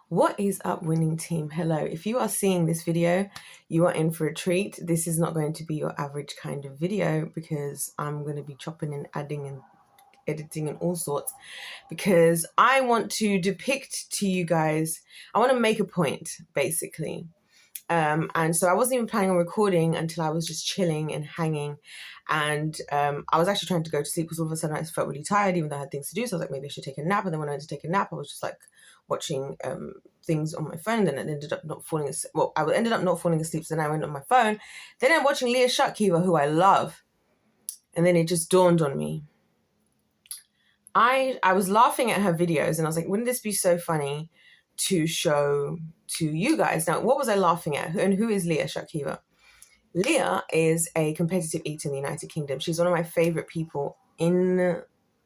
What is up, winning team? Hello. If you are seeing this video, you are in for a treat. This is not going to be your average kind of video because I'm going to be chopping and adding and editing and all sorts, because I want to depict to you guys, I want to make a point basically. And so I wasn't even planning on recording until I was just chilling and hanging. And I was actually trying to go to sleep because all of a sudden I felt really tired, even though I had things to do. So I was like, maybe I should take a nap. And then when I went to take a nap, I was just like watching things on my phone. And then I ended up not falling asleep. Well, I ended up not falling asleep. So then I went on my phone. Then I'm watching Leah Shutkever, who I love. And then it just dawned on me. I was laughing at her videos and I was like, wouldn't this be so funny to show to you guys? Now, what was I laughing at? And who is Leah Shutkever? Leah is a competitive eater in the United Kingdom. She's one of my favorite people on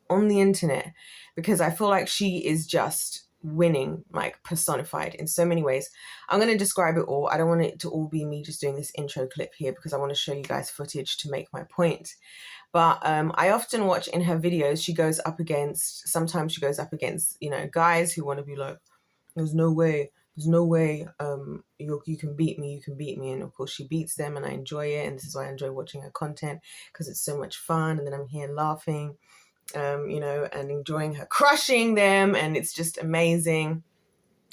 the internet because I feel like she is just winning, like personified in so many ways. I'm going to describe it all. I don't want it to all be me just doing this intro clip here because I want to show you guys footage to make my point. But I often watch in her videos, sometimes she goes up against, guys who want to be like, there's no way you can beat me. And of course she beats them and I enjoy it. And this is why I enjoy watching her content, because it's so much fun. And then I'm here laughing, and enjoying her crushing them. And it's just amazing.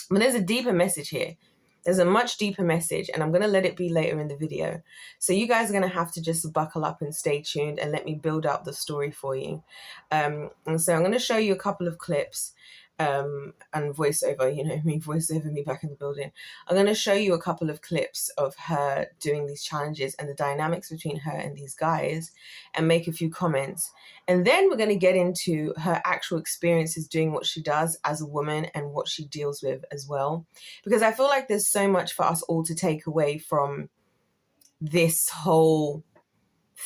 But there's a deeper message here. There's a much deeper message, and I'm going to let it be later in the video. So you guys are going to have to just buckle up and stay tuned and let me build up the story for you. And so I'm going to show you a couple of clips and voiceover, voiceover me back in the building. I'm going to show you a couple of clips of her doing these challenges and the dynamics between her and these guys and make a few comments. And then we're going to get into her actual experiences doing what she does as a woman and what she deals with as well. Because I feel like there's so much for us all to take away from this whole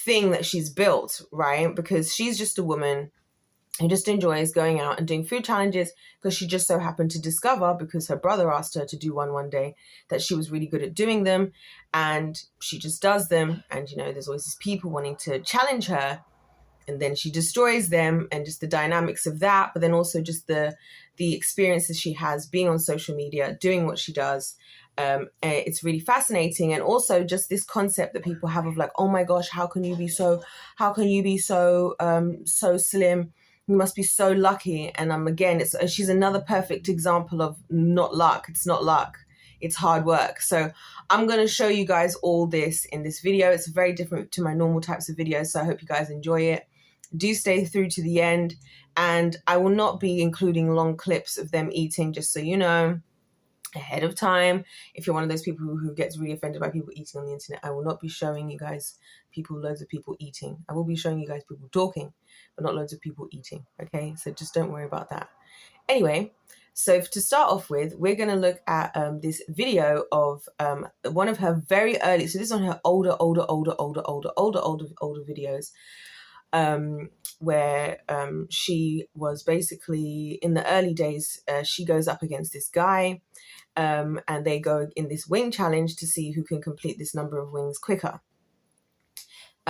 thing that she's built, right? Because she's just a woman who just enjoys going out and doing food challenges because she just so happened to discover, because her brother asked her to do one day, that she was really good at doing them, and she just does them. And there's always these people wanting to challenge her, and then she destroys them, and just the dynamics of that, but then also just the experiences she has being on social media, doing what she does. It's really fascinating. And also just this concept that people have of like, oh my gosh, how can you be so slim? You must be so lucky. And again, she's another perfect example of not luck. It's not luck. It's hard work. So I'm going to show you guys all this in this video. It's very different to my normal types of videos, so I hope you guys enjoy it. Do stay through to the end. And I will not be including long clips of them eating, just so you know ahead of time. If you're one of those people who gets really offended by people eating on the internet, I will not be showing you guys loads of people eating. I will be showing you guys people talking, but not loads of people eating. Okay, so just don't worry about that. Anyway, so to start off with, we're going to look at this video of one of her very early, so this is on her older videos, where she was basically in the early days. She goes up against this guy, and they go in this wing challenge to see who can complete this number of wings quicker.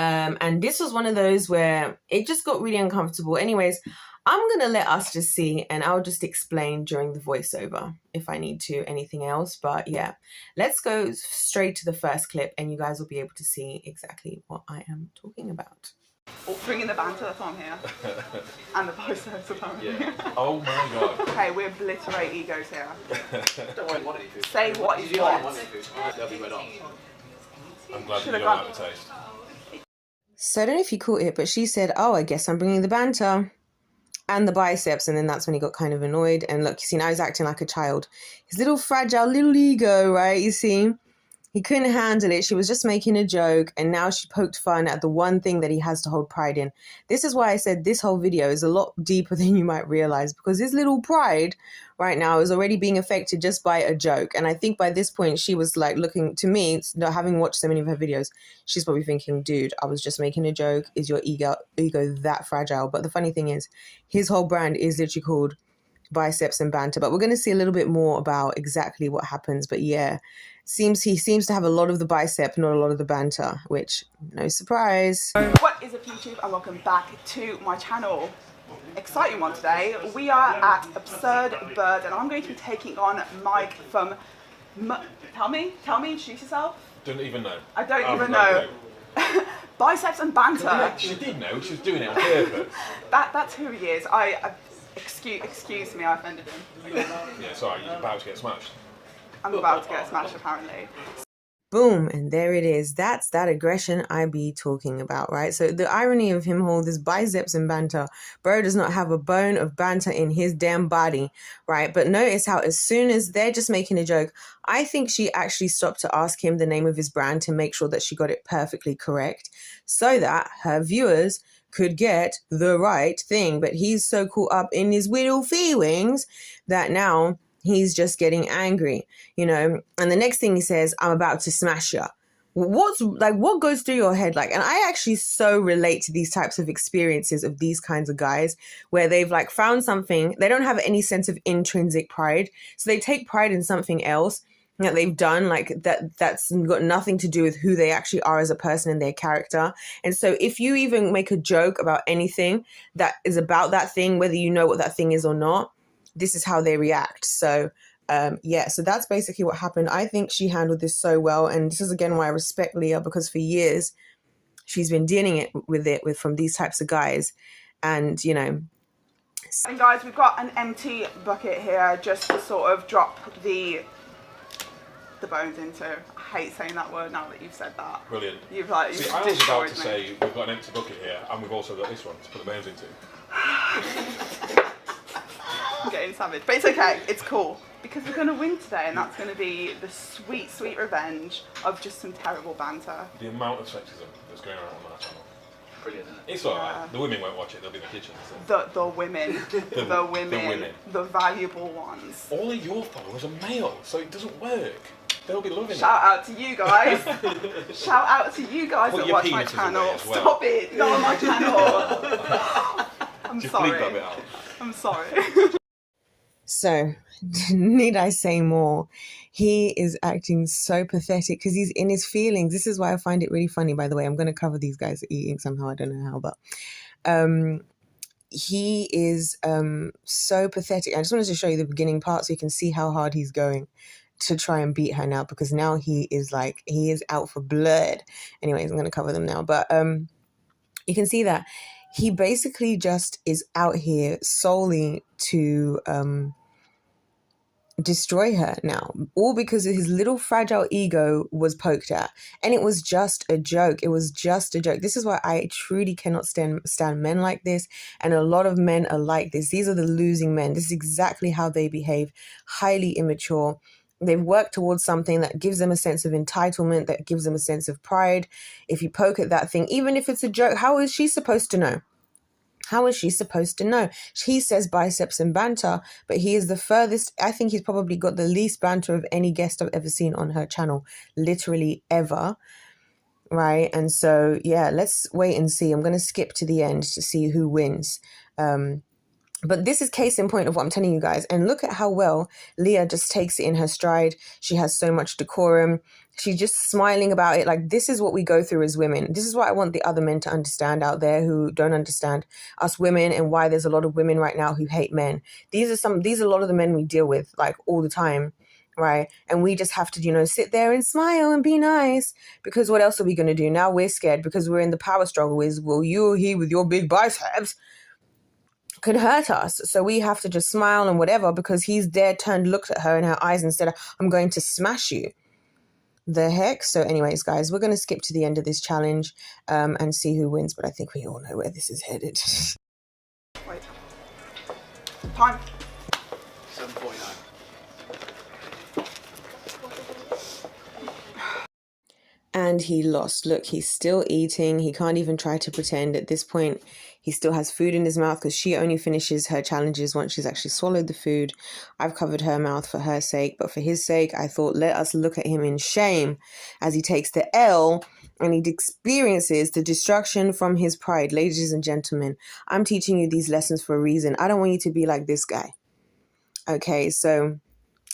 And this was one of those where it just got really uncomfortable. Anyways, I'm going to let us just see, and I'll just explain during the voiceover if I need to, anything else. But yeah, let's go straight to the first clip and you guys will be able to see exactly what I am talking about. Bringing the banter, that's why I'm here. And the biceps, apparently. Yeah. Oh my god. Okay, we obliterate egos here. Don't worry, want any food. Say what is what. They'll be red on. I'm glad Should've you don't gone. like the taste. So I don't know if you caught it, but she said, oh, I guess I'm bringing the banter and the biceps. And then that's when he got kind of annoyed. And look, you see, now he's acting like a child. His little fragile little ego, right? You see? He couldn't handle it. She was just making a joke, and now she poked fun at the one thing that he has to hold pride in. This is why I said this whole video is a lot deeper than you might realize, because his little pride right now is already being affected just by a joke. And I think by this point, she was like looking to me, having watched so many of her videos, she's probably thinking, dude, I was just making a joke. Is your ego that fragile? But the funny thing is, his whole brand is literally called biceps and banter. But we're going to see a little bit more about exactly what happens. But yeah, he seems to have a lot of the bicep, not a lot of the banter, which no surprise. What is up, YouTube, and welcome back to my channel. exciting one today. We are at Absurd Bird, and I'm going to be taking on Mike from... Tell me, introduce yourself. Don't even know. I don't even know. Biceps and banter. She did know. She was doing it on purpose. That's who he is. Excuse me, I offended him. Yeah, sorry. You're about to get smashed. I'm about to get smashed, apparently. Boom, and there it is. That's that aggression I be talking about, right? So the irony of him holding his biceps and banter, bro does not have a bone of banter in his damn body, right? But notice how as soon as they're just making a joke, I think she actually stopped to ask him the name of his brand to make sure that she got it perfectly correct so that her viewers could get the right thing. But he's so caught up in his little feelings that now he's just getting angry, you know, and the next thing he says, I'm about to smash you. What goes through your head? Like, and I actually so relate to these types of experiences of these kinds of guys where they've like found something, they don't have any sense of intrinsic pride. So they take pride in something else that they've done, like that's got nothing to do with who they actually are as a person and their character. And so if you even make a joke about anything that is about that thing, whether you know what that thing is or not, this is how they react. So so that's basically what happened. I think she handled this so well, and this is again why I respect Leah, because for years she's been dealing with from these types of guys. And you know, and guys, we've got an empty bucket here just to sort of drop the bones into. I hate saying that word now that you've said that. Brilliant. You've like See, I was about to say we've got an empty bucket here, and we've also got this one to put the bones into. I'm getting savage, but it's okay, it's cool, because we're going to win today, and that's going to be the sweet, sweet revenge of just some terrible banter. The amount of sexism that's going on our channel. Brilliant. It's alright. The women won't watch it, they'll be in the kitchen. So. The women, the women, the valuable ones. All of your followers are male, so it doesn't work. They'll be loving Shout out to you guys. Shout out to you guys Put that your watch my penises channel. away as well. Stop it, not on my channel. I'm Just sorry. bleep that bit out. I'm sorry. so need I say more? He is acting so pathetic because he's in his feelings. This is why I find it really funny, by the way. I'm going to cover these guys eating somehow. I don't know how, but he is so pathetic. I just wanted to show you the beginning part so you can see how hard he's going to try and beat her now, because now he is out for blood. Anyways, I'm going to cover them now. But you can see that he basically just is out here solely to destroy her now, all because his little fragile ego was poked at, and it was just a joke. It was just a joke. This is why I truly cannot stand men like this, and a lot of men are like this. These are the losing men. This is exactly how they behave. Highly immature. They've worked towards something that gives them a sense of entitlement, that gives them a sense of pride. If you poke at that thing, even if it's a joke, how is she supposed to know? How is she supposed to know? He says biceps and banter, but he is the furthest. I think he's probably got the least banter of any guest I've ever seen on her channel, literally ever. Right? And so, yeah, let's wait and see. I'm going to skip to the end to see who wins. But this is case in point of what I'm telling you guys. And look at how well Leah just takes it in her stride. She has so much decorum. She's just smiling about it. Like, this is what we go through as women. This is what I want the other men to understand out there who don't understand us women, and why there's a lot of women right now who hate men. These are a lot of the men we deal with, like, all the time, right? And we just have to, sit there and smile and be nice, because what else are we going to do? Now we're scared because we're in the power struggle with, well, you or he with your big biceps could hurt us. So we have to just smile and whatever, because he's there, looked at her in her eyes and said, I'm going to smash you. The heck? So anyways, guys, we're going to skip to the end of this challenge and see who wins. But I think we all know where this is headed. Wait. Time. 7:49. And he lost. Look, he's still eating. He can't even try to pretend. At this point, he still has food in his mouth, because she only finishes her challenges once she's actually swallowed the food. I've covered her mouth for her sake, but for his sake, I thought, let us look at him in shame as he takes the L and he experiences the destruction from his pride. Ladies and gentlemen, I'm teaching you these lessons for a reason. I don't want you to be like this guy. Okay, so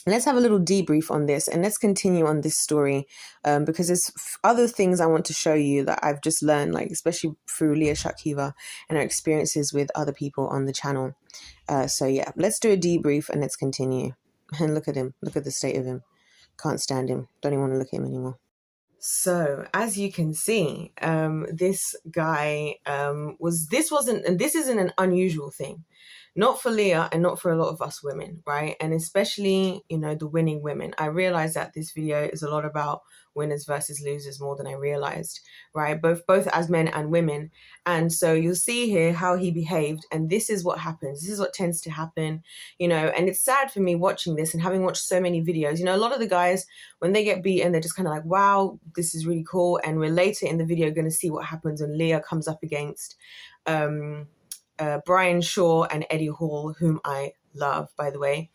let's have a little debrief on this, and let's continue on this story, because there's other things I want to show you that I've just learned, like especially through Leah Shutkever and her experiences with other people on the channel. So yeah, let's do a debrief and let's continue. And look at him. Look at the state of him. Can't stand him. Don't even want to look at him anymore. So as you can see, this guy this isn't an unusual thing. Not for Leah and not for a lot of us women, right? And especially, you know, the winning women. I realized that this video is a lot about winners versus losers more than I realized, right? Both as men and women. And so you'll see here how he behaved. And this is what happens. This is what tends to happen, you know, and it's sad for me watching this and having watched so many videos. You know, a lot of the guys, when they get beaten, they're just kind of like, wow, this is really cool. And we're later in the video going to see what happens when Leah comes up against Brian Shaw and Eddie Hall, whom I love, by the way.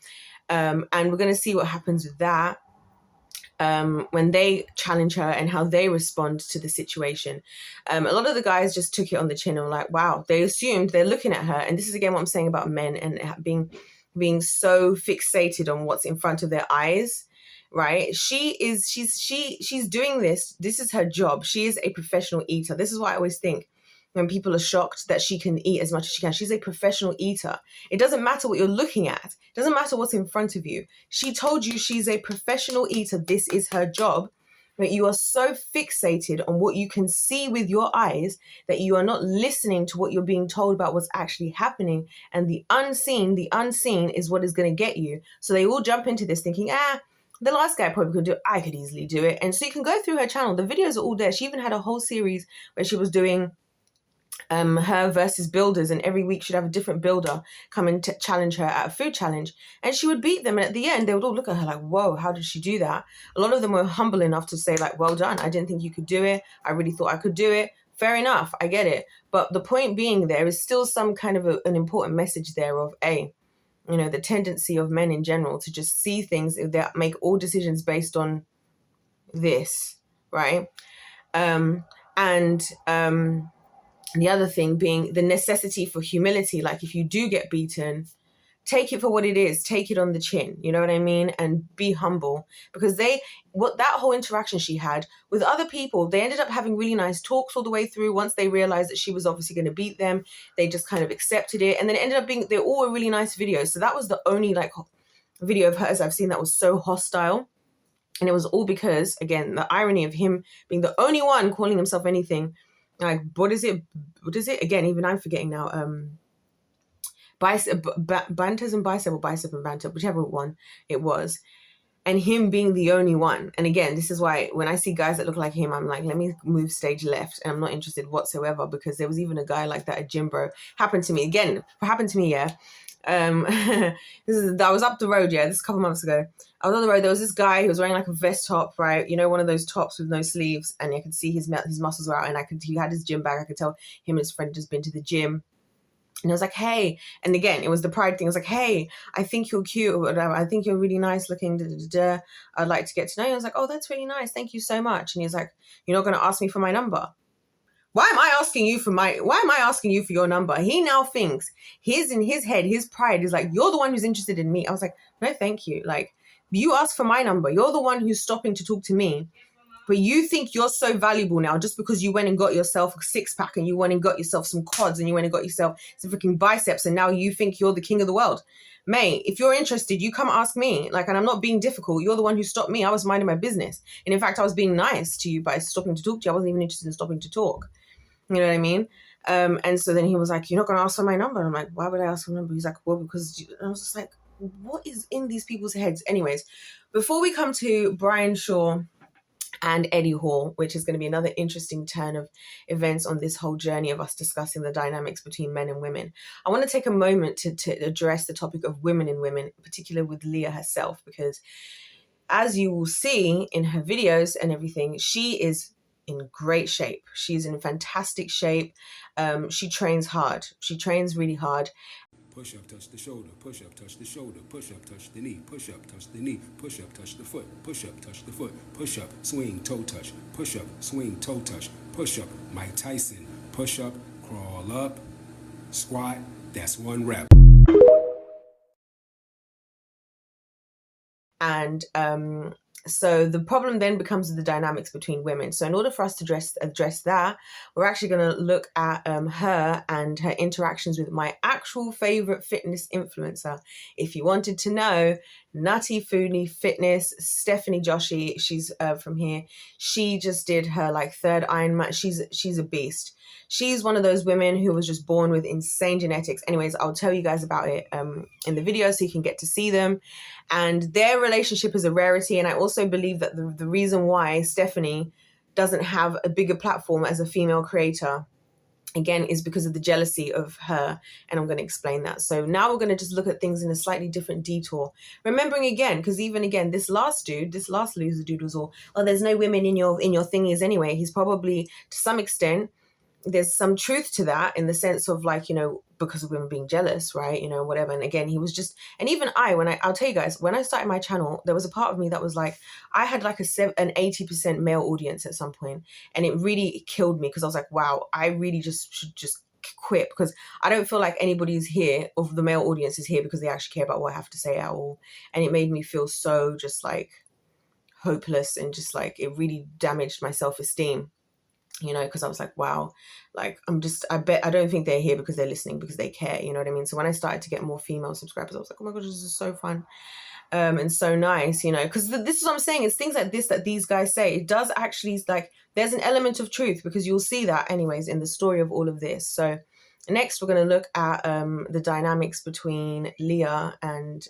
And we're going to see what happens with that when they challenge her and how they respond to the situation. A lot of the guys just took it on the chin and were like, wow, they assumed, they're looking at her. And this is again what I'm saying about men and being so fixated on what's in front of their eyes, right? She's doing this. This is her job. She is a professional eater. This is what I always think when people are shocked that she can eat as much as she can. She's a professional eater. It doesn't matter what you're looking at. It doesn't matter what's in front of you. She told you she's a professional eater. This is her job. But you are so fixated on what you can see with your eyes that you are not listening to what you're being told about what's actually happening. And the unseen is what is going to get you. So they all jump into this thinking, the last guy probably could do it. I could easily do it. And so you can go through her channel. The videos are all there. She even had a whole series where she was doing her versus builders, and every week she'd have a different builder come and challenge her at a food challenge, and she would beat them, and at the end they would all look at her like, whoa, how did she do that? A lot of them were humble enough to say like, well done, I didn't think you could do it, I really thought I could do it. Fair enough, I get it. But the point being, there is still some kind of an important message there of the tendency of men in general to just see things that make all decisions based on this, right? The other thing being the necessity for humility. Like if you do get beaten, take it for what it is, take it on the chin, you know what I mean? And be humble, because that whole interaction she had with other people, they ended up having really nice talks all the way through. Once they realized that she was obviously going to beat them, they just kind of accepted it. And then it ended up being, they all were really nice videos. So that was the only video of hers I've seen that was so hostile. And it was all because, again, the irony of him being the only one calling himself anything. Like, what is it? Again, even I'm forgetting now. Banters and bicep, or bicep and banter, whichever one it was. And him being the only one. And again, this is why when I see guys that look like him, I'm like, let me move stage left. And I'm not interested whatsoever, because there was even a guy like that, a gym bro. Happened to me, yeah. I was up the road, this is a couple months ago. I was on the road. There was this guy who was wearing like a vest top, right? You know, one of those tops with no sleeves, and I could see his muscles were out, and he had his gym bag. I could tell him and his friend had just been to the gym. And I was like, hey, and again, it was the pride thing. I was like, hey, I think you're cute, or whatever. I think you're really nice looking. I'd like to get to know you. I was like, oh, that's really nice. Thank you so much. And he's like, you're not going to ask me for my number? Why am I asking you for your number? He now thinks in his head, his pride is like, you're the one who's interested in me. I was like, no, thank you. Like, you asked for my number. You're the one who's stopping to talk to me. But you think you're so valuable now just because you went and got yourself a six-pack, and you went and got yourself some quads, and you went and got yourself some freaking biceps, and now you think you're the king of the world. Mate, if you're interested, you come ask me. Like, and I'm not being difficult. You're the one who stopped me. I was minding my business. And in fact, I was being nice to you by stopping to talk to you. I wasn't even interested in stopping to talk. You know what I mean? And so then he was like, you're not going to ask for my number? And I'm like, why would I ask for my number? He's like, well, because I was just like, what is in these people's heads? Anyways, before we come to Brian Shaw and Eddie Hall, which is going to be another interesting turn of events on this whole journey of us discussing the dynamics between men and women, I want to take a moment to address the topic of women in women, particularly with Leah herself, because as you will see in her videos and everything, she is in great shape. She's in fantastic shape. She trains hard. She trains really hard. Push up, touch the shoulder, push up, touch the shoulder, push up, touch the knee, push up, touch the knee, push up, touch the foot, push up, touch the foot, push up, swing, toe touch, push up, swing, toe touch, push up, Mike Tyson, push up, crawl up, squat, that's one rep. And so the problem then becomes the dynamics between women. So in order for us to address that, we're actually going to look at her and her interactions with my actual favorite fitness influencer. If you wanted to know, Nutty Foodie Fitness, Stephanie Joshi, she's from here. She just did her like third Ironman. She's a beast. She's one of those women who was just born with insane genetics. Anyways, I'll tell you guys about it in the video so you can get to see them. And their relationship is a rarity. And I also believe that the reason why Stephanie doesn't have a bigger platform as a female creator, again, is because of the jealousy of her. And I'm going to explain that. So now we're going to just look at things in a slightly different detour. Remembering again, because even again, this last loser dude was all, oh, there's no women in your thingies anyway. He's probably, to some extent, there's some truth to that in the sense of like, you know, because of women being jealous, right? You know, whatever. And again, he was just, and even I'll tell you guys, when I started my channel, there was a part of me that was like, I had like an 80% male audience at some point, and it really killed me because I was like, wow, I really just should just quit, because I don't feel like anybody's here of the male audience is here because they actually care about what I have to say at all. And it made me feel so just like hopeless, and just like it really damaged my self-esteem. You know, because I was like, wow, like I don't think they're here because they're listening, because they care, you know what I mean? So when I started to get more female subscribers, I was like, oh my gosh, this is so fun and so nice, you know, because this is what I'm saying. It's things like this that these guys say. It does actually, like, there's an element of truth, because you'll see that anyways in the story of all of this. So next, we're going to look at the dynamics between Leah and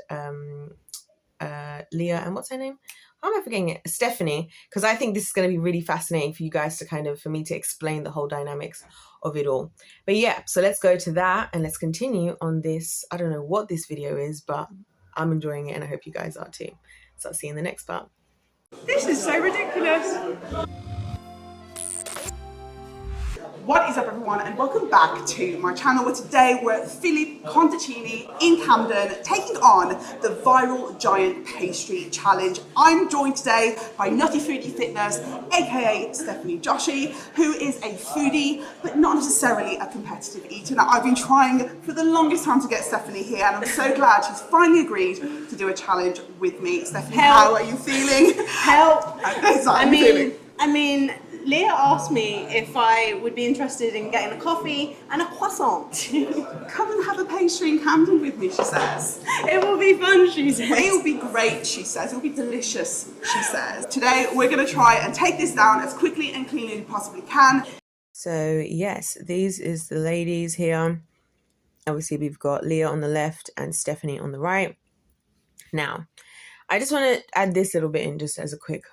what's her name? How am I forgetting it? Stephanie, because I think this is going to be really fascinating for you guys to for me to explain the whole dynamics of it all. But yeah, so let's go to that and let's continue on this. I don't know what this video is, but I'm enjoying it and I hope you guys are too. So I'll see you in the next part. This is so ridiculous. What is up, everyone, and welcome back to my channel, where today we're at Philip Conticini in Camden taking on the Viral Giant Pastry Challenge. I'm joined today by Nutty Foodie Fitness, aka Stephanie Joshi, who is a foodie but not necessarily a competitive eater. Now, I've been trying for the longest time to get Stephanie here, and I'm so glad she's finally agreed to do a challenge with me. Stephanie, how are you feeling? Help! I mean, Leah asked me if I would be interested in getting a coffee and a croissant. Come and have a pastry in Camden with me, she says. It will be fun, she says. It will be great, she says. It will be delicious, she says. Today, we're going to try and take this down as quickly and cleanly as we possibly can. So yes, these is the ladies here. Obviously, we've got Leah on the left and Stephanie on the right. Now, I just want to add this little bit in just as a quick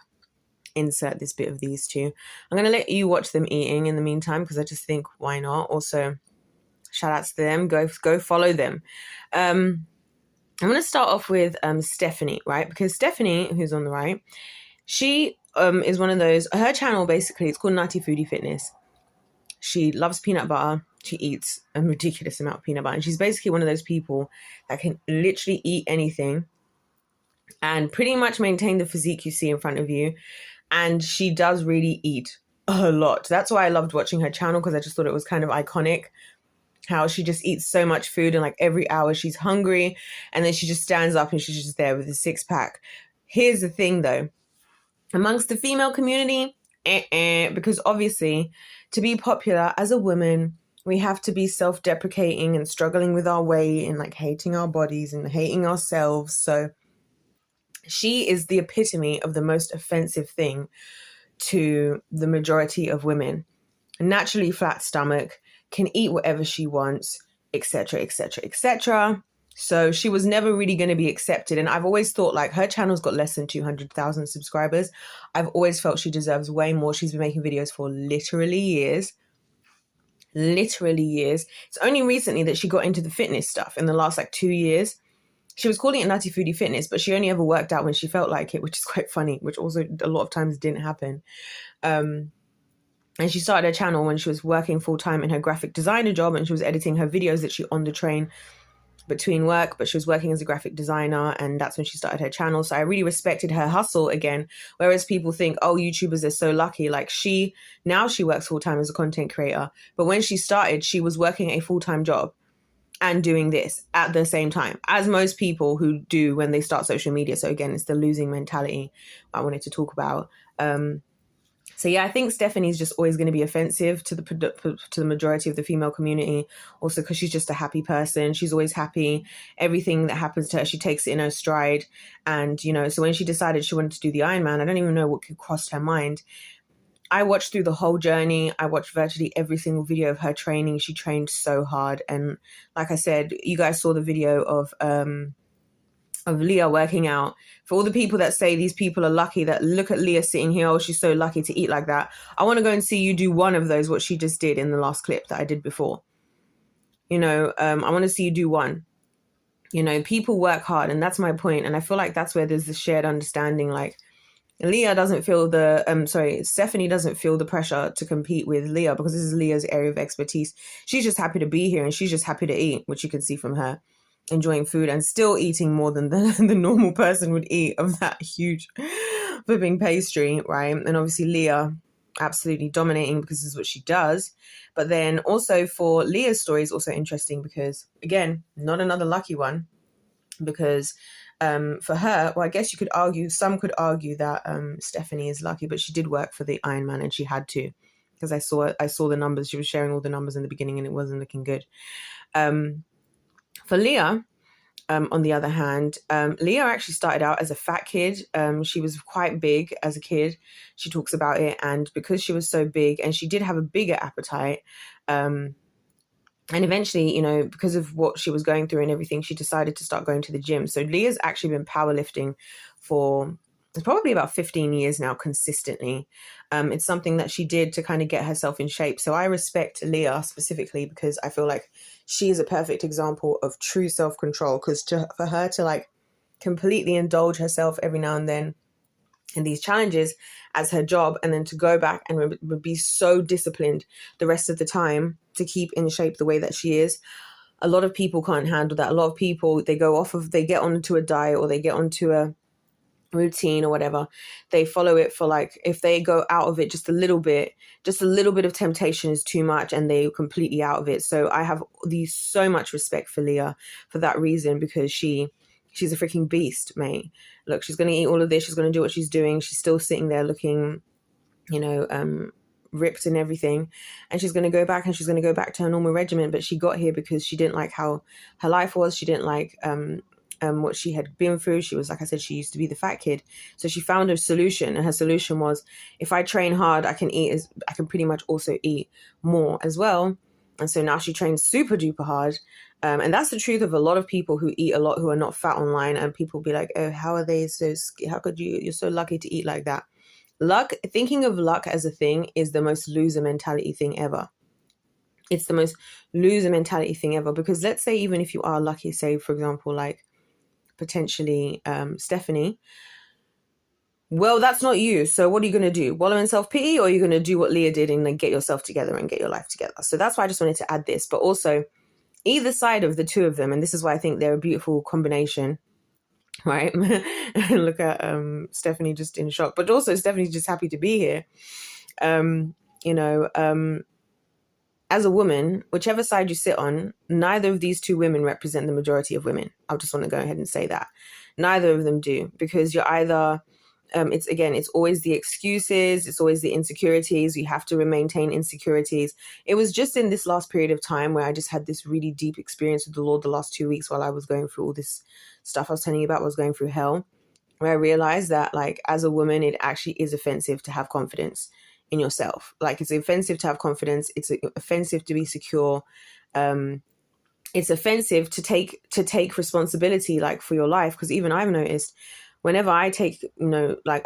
insert, this bit of these two. I'm going to let you watch them eating in the meantime, because I just think, why not? Also, shout outs to them. Go follow them. I'm going to start off with Stephanie, right? Because Stephanie, who's on the right, she is one of those, her channel basically, it's called Nutty Foodie Fitness. She loves peanut butter. She eats a ridiculous amount of peanut butter. And she's basically one of those people that can literally eat anything and pretty much maintain the physique you see in front of you. And she does really eat a lot. That's why I loved watching her channel, because I just thought it was kind of iconic how she just eats so much food, and like every hour she's hungry, and then she just stands up and she's just there with a six-pack. Here's the thing though, amongst the female community, because obviously to be popular as a woman, we have to be self-deprecating and struggling with our weight and like hating our bodies and hating ourselves. So she is the epitome of the most offensive thing to the majority of women. Naturally flat stomach, can eat whatever she wants, etc., etc., etc. So she was never really going to be accepted. And I've always thought, like, her channel's got less than 200,000 subscribers. I've always felt she deserves way more. She's been making videos for literally years. Literally years. It's only recently that she got into the fitness stuff, in the last like 2 years. She was calling it Nutty Foodie Fitness, but she only ever worked out when she felt like it, which is quite funny, which also a lot of times didn't happen. And she started her channel when she was working full-time in her graphic designer job, and she was editing her videos literally on the train between work, but she was working as a graphic designer, and that's when she started her channel. So I really respected her hustle again, whereas people think, oh, YouTubers are so lucky. Like, now she works full-time as a content creator, but when she started, she was working a full-time job. and doing this at the same time, as most people who do when they start social media. So again, it's the losing mentality I wanted to talk about. So yeah, I think Stephanie's just always going to be offensive to the majority of the female community. Also, because she's just a happy person. She's always happy. Everything that happens to her, she takes it in her stride. And so when she decided she wanted to do the Ironman, I don't even know what could cross her mind. I watched through the whole journey. I watched virtually every single video of her training. She trained so hard. And like I said, you guys saw the video of Leah working out. For all the people that say these people are lucky, that look at Leah sitting here, oh, she's so lucky to eat like that. I want to go and see you do one of those, what she just did in the last clip that I did before. I want to see you do one. People work hard, and that's my point. And I feel like that's where there's the shared understanding. Like, Stephanie doesn't feel the pressure to compete with Leah because this is Leah's area of expertise. She's just happy to be here, and she's just happy to eat, which you can see from her enjoying food and still eating more than the normal person would eat of that huge flipping pastry, right? And obviously Leah absolutely dominating because this is what she does. But then also for Leah's story is also interesting because, again, not another lucky one, because for her, well, I guess some could argue that Stephanie is lucky, but she did work for the Ironman and she had to, because I saw the numbers. She was sharing all the numbers in the beginning and it wasn't looking good. For Leah, on the other hand, Leah actually started out as a fat kid. She was quite big as a kid. She talks about it. And because she was so big and she did have a bigger appetite, and eventually, because of what she was going through and everything, she decided to start going to the gym. So Leah's actually been powerlifting for probably about 15 years now consistently. It's something that she did to kind of get herself in shape. So I respect Leah specifically because I feel like she is a perfect example of true self-control, because for her to like completely indulge herself every now and then in these challenges as her job, and then to go back and be so disciplined the rest of the time to keep in shape the way that she is. A lot of people can't handle that. A lot of people, they get onto a diet or they get onto a routine or whatever, they follow it for like, if they go out of it just a little bit of temptation is too much and they're completely out of it. So I have so much respect for Leah for that reason, because she's a freaking beast, mate. Look, she's going to eat all of this. She's going to do what she's doing. She's still sitting there looking, ripped and everything. And she's going to go back to her normal regimen. But she got here because she didn't like how her life was. She didn't like what she had been through. She was, like I said, she used to be the fat kid. So she found a solution. And her solution was, if I train hard, I can pretty much also eat more as well. And so now she trains super duper hard. And that's the truth of a lot of people who eat a lot, who are not fat online. And people be like, oh, how could you're so lucky to eat like that. Thinking of luck as a thing is the most loser mentality thing ever. It's the most loser mentality thing ever. Because let's say, even if you are lucky, say, for example, like potentially Stephanie, well, that's not you. So what are you going to do? Wallow in self-pity, or are you going to do what Leah did and then get yourself together and get your life together? So that's why I just wanted to add this. But also, either side of the two of them, and this is why I think they're a beautiful combination, right? Look at Stephanie just in shock, but also Stephanie's just happy to be here. As a woman, whichever side you sit on, neither of these two women represent the majority of women. I just want to go ahead and say that. Neither of them do, because you're either... it's always the excuses, it's always the insecurities. You have to maintain insecurities. It was just in this last period of time where I just had this really deep experience with the Lord the last 2 weeks while I was going through all this stuff I was telling you about. I was going through hell, where I realized that, like, as a woman, it actually is offensive to have confidence in yourself. Like, it's offensive to have confidence. It's offensive to be secure. It's offensive to take responsibility, like, for your life. Because even I've noticed, whenever I take,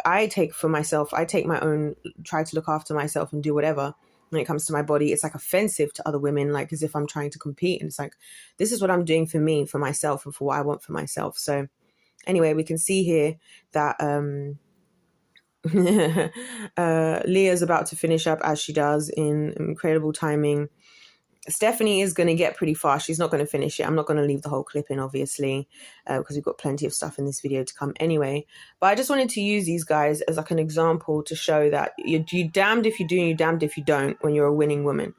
I take for myself, I take my own, try to look after myself and do whatever when it comes to my body, it's like offensive to other women, like as if I'm trying to compete. And it's like, this is what I'm doing for me, for myself, and for what I want for myself. So anyway, we can see here that Leah's about to finish up, as she does, in incredible timing. Stephanie is going to get pretty far. She's not going to finish it. I'm not going to leave the whole clip in, obviously, because we've got plenty of stuff in this video to come anyway. But I just wanted to use these guys as like an example to show that you're damned if you do and you're damned if you don't when you're a winning woman.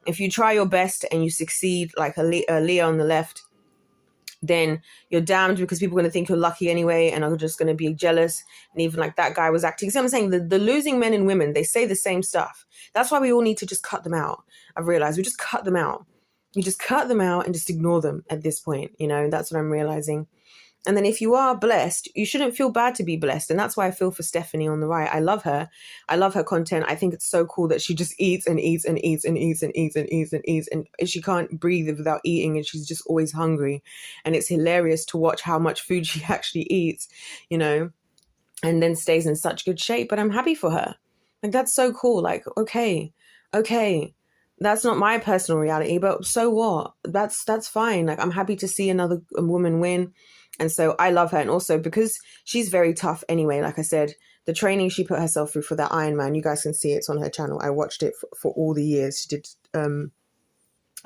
If you try your best and you succeed, like a Leah on the left, then you're damned, because people are going to think you're lucky anyway and are just going to be jealous. And even like that guy was acting. See what I'm saying? The losing men and women, they say the same stuff. That's why we all need to just cut them out. I've realized we just cut them out. You just cut them out and just ignore them at this point. You know, that's what I'm realizing. And then if you are blessed, you shouldn't feel bad to be blessed. And that's why I feel for Stephanie on the right. I love her. I love her content. I think it's so cool that she just eats and eats and eats and eats and eats and eats and eats. And she can't breathe without eating, and she's just always hungry. And it's hilarious to watch how much food she actually eats, you know, and then stays in such good shape. But I'm happy for her. Like, that's so cool. Like, okay. That's not my personal reality, but so what? That's fine. Like, I'm happy to see another woman win. And so I love her. And also because she's very tough anyway, like I said, the training she put herself through for that Ironman, you guys can see it's on her channel. I watched it for all the years. She did, and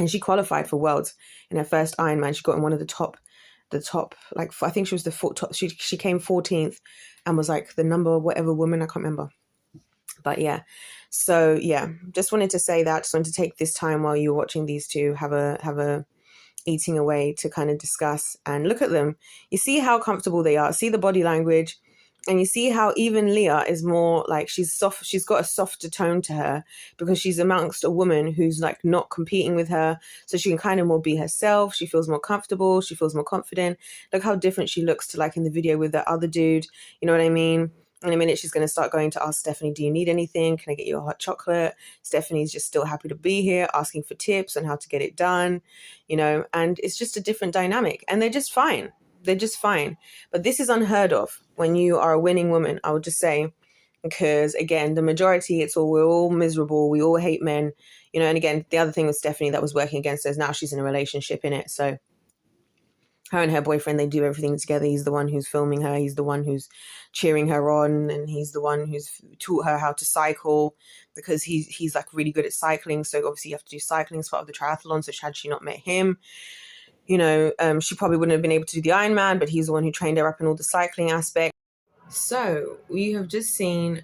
she qualified for Worlds in her first Ironman. She got in one of the top, like, I think she was the top, she came 14th and was like the number whatever woman, I can't remember. But yeah, so yeah, just wanted to say that. Just wanted to take this time while you're watching these two, have a eating away, to kind of discuss and look at them. You see how comfortable they are, see the body language, and you see how even Leah is more like, she's soft, she's got a softer tone to her because she's amongst a woman who's like not competing with her, so she can kind of more be herself. She feels more comfortable, she feels more confident. Look how different she looks to like in the video with that other dude, you know what I mean? In a minute, she's going to start going to ask Stephanie, do you need anything? Can I get you a hot chocolate? Stephanie's just still happy to be here, asking for tips on how to get it done, you know, and it's just a different dynamic. And they're just fine. They're just fine. But this is unheard of when you are a winning woman, I would just say, because again, the majority, we're all miserable. We all hate men, you know, and again, the other thing with Stephanie that was working against her is now she's in a relationship in it. So her and her boyfriend, they do everything together. He's the one who's filming her. He's the one who's cheering her on. And he's the one who's taught her how to cycle, because he's like really good at cycling. So obviously you have to do cycling as part of the triathlon. So had she not met him, you know, she probably wouldn't have been able to do the Ironman, but he's the one who trained her up in all the cycling aspects. So we have just seen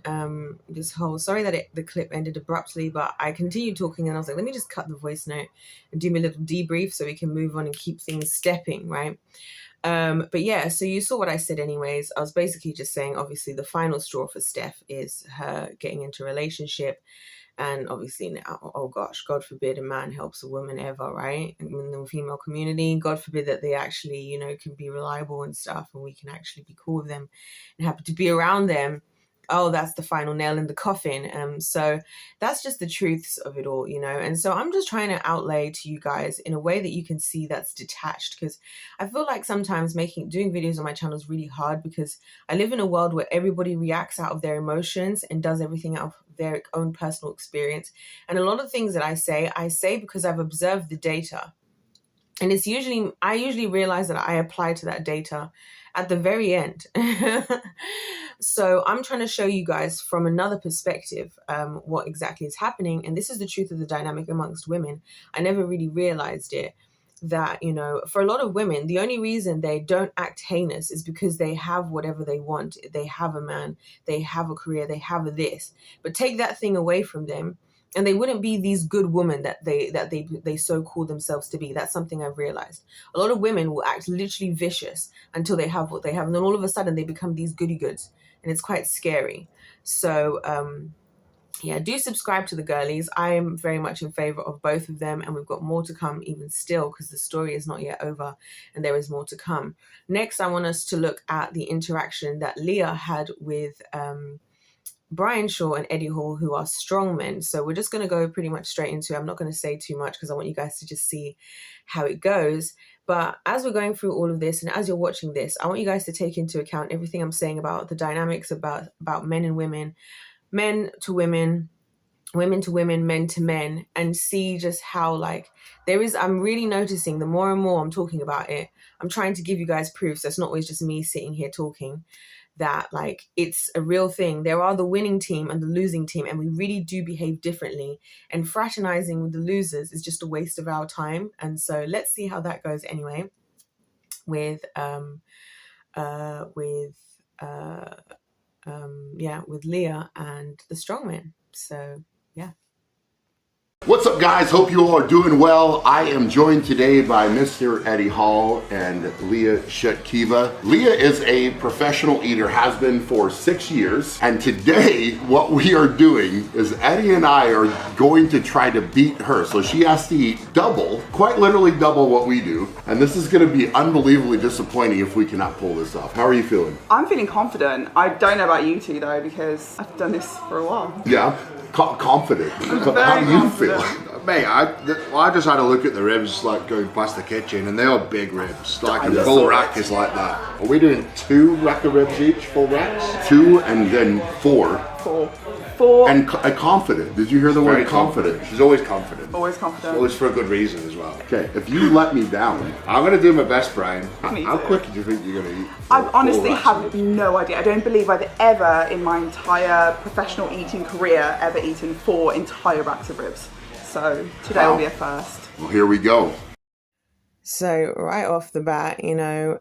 this whole, sorry that the clip ended abruptly, but I continued talking and I was like, let me just cut the voice note and do me a little debrief so we can move on and keep things stepping, right? But yeah, so you saw what I said anyways. I was basically just saying, obviously the final straw for Steph is her getting into a relationship. And obviously now, oh gosh, God forbid a man helps a woman ever, right? And in the female community, God forbid that they actually, you know, can be reliable and stuff, and we can actually be cool with them and happy to be around them. Oh, that's the final nail in the coffin. So that's just the truths of it all, you know. And so I'm just trying to outlay to you guys in a way that you can see that's detached, because I feel like sometimes doing videos on my channel is really hard, because I live in a world where everybody reacts out of their emotions and does everything out of their own personal experience. And a lot of things that I say because I've observed the data. And I usually realize that I apply to that data at the very end. So I'm trying to show you guys from another perspective what exactly is happening. And this is the truth of the dynamic amongst women. I never really realized it, that, you know, for a lot of women, the only reason they don't act heinous is because they have whatever they want. They have a man, they have a career, they have a this. But take that thing away from them, and they wouldn't be these good women that they so call themselves to be. That's something I've realized. A lot of women will act literally vicious until they have what they have, and then all of a sudden they become these goody goods, and it's quite scary. So yeah, do subscribe to the girlies. I am very much in favor of both of them, and we've got more to come even still, because the story is not yet over and there is more to come. Next, I want us to look at the interaction that Leah had with Brian Shaw and Eddie Hall, who are strongmen. So we're just going to go pretty much straight into it. I'm not going to say too much because I want you guys to just see how it goes. But as we're going through all of this, and as you're watching this, I want you guys to take into account everything I'm saying about the dynamics about men and women, men to women, women to women, men to men, and see just how like I'm really noticing the more and more I'm talking about it, I'm trying to give you guys proof. So it's not always just me sitting here talking, that like it's a real thing. There are the winning team and the losing team, and we really do behave differently, and fraternizing with the losers is just a waste of our time. And so let's see how that goes anyway with Leah and the strongmen. So yeah. What's up, guys? Hope you all are doing well. I am joined today by Mr. Eddie Hall and Leah Shutkever. Leah is a professional eater, has been for 6 years. And today, what we are doing is Eddie and I are going to try to beat her. So she has to eat double, quite literally double what we do. And this is gonna be unbelievably disappointing if we cannot pull this off. How are you feeling? I'm feeling confident. I don't know about you two though, because I've done this for a while. Yeah, confident. How do you feel? Mate, I just had a look at the ribs like going past the kitchen and they are big ribs. Like a full rack is like that. Are we doing 2 rack of ribs each, full racks? 2 and then 4. Four. And confident. Did you hear the word confident? She's always confident. Always confident. Always for a good reason as well. Okay, if you let me down, I'm gonna do my best, Brian. how quick do you think you're gonna eat? I honestly have no idea. I don't believe I've ever in my entire professional eating career ever eaten 4 entire racks of ribs. So today will be a first. Well, here we go. So right off the bat, you know,